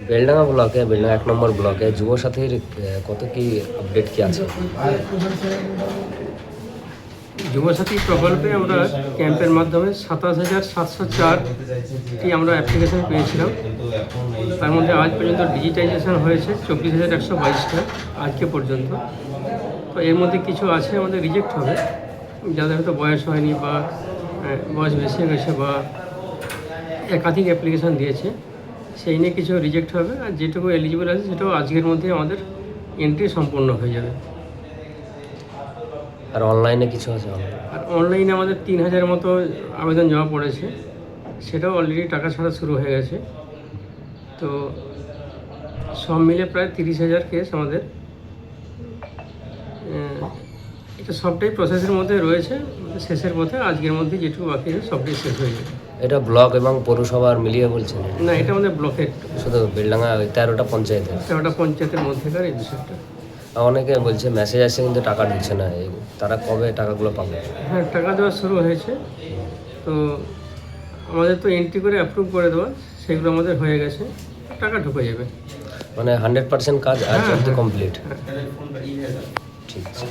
বেলডাঙ্গা ব্লকে, বেলডাঙ্গা 1 নম্বর ব্লকে যুবসাথীর কত কি আপডেট কি আছে? যুবসাথী প্রকল্পে আমরা ক্যাম্পের মাধ্যমে 27,704টি আমরা অ্যাপ্লিকেশন পেয়েছিলাম। তার মধ্যে আজ পর্যন্ত ডিজিটাইজেশন হয়েছে 24,122টা আজকে পর্যন্ত। তো এর মধ্যে কিছু আছে আমাদের রিজেক্ট হবে, যাদের হয়তো বয়স হয়নি বা বয়স বেশি হয়ে গেছে বা একাধিক অ্যাপ্লিকেশন দিয়েছে, সেই নিয়ে কিছু রিজেক্ট হবে। আর যেটুকু এলিজিবল আছে সেটাও আজকের মধ্যে আমাদের এন্ট্রি সম্পূর্ণ হয়ে যাবে। আর অনলাইনে কিছু আছে? আর অনলাইনে আমাদের 3,000 মতো আবেদন জমা পড়েছে, সেটাও অলরেডি টাকা ছাড়া শুরু হয়ে গেছে। তো সব মিলে প্রায় 30,000 কেস আমাদের, এটা সবটাই প্রসেসের মধ্যে রয়েছে, শেষের পথে। আজকের মধ্যে যেটুকু বাকি আছে সবটাই শেষ হয়ে যাবে। এটা ব্লক এবং পৌরসভার মিলিয়ে বলছেন? না, এটা আমাদের ব্লকের, শুধু বেলডাঙ্গা 13টা পঞ্চায়েতের? 13টা পঞ্চায়েতের মধ্যেকার এই বিষয়টা। অনেকে বলছে মেসেজ আসছে কিন্তু টাকা ঢুকছে না, তারা কবে টাকাগুলো পাবে? হ্যাঁ, টাকা দেওয়া শুরু হয়েছে। তো আমাদের তো এন্ট্রি করে অ্যাপ্রুভ করে দেওয়া, সেগুলো আমাদের হয়ে গেছে, টাকা ঢুকে যাবে। মানে 100% কাজ আজ অব্দি কমপ্লিট? হ্যাঁ। ঠিক আছে।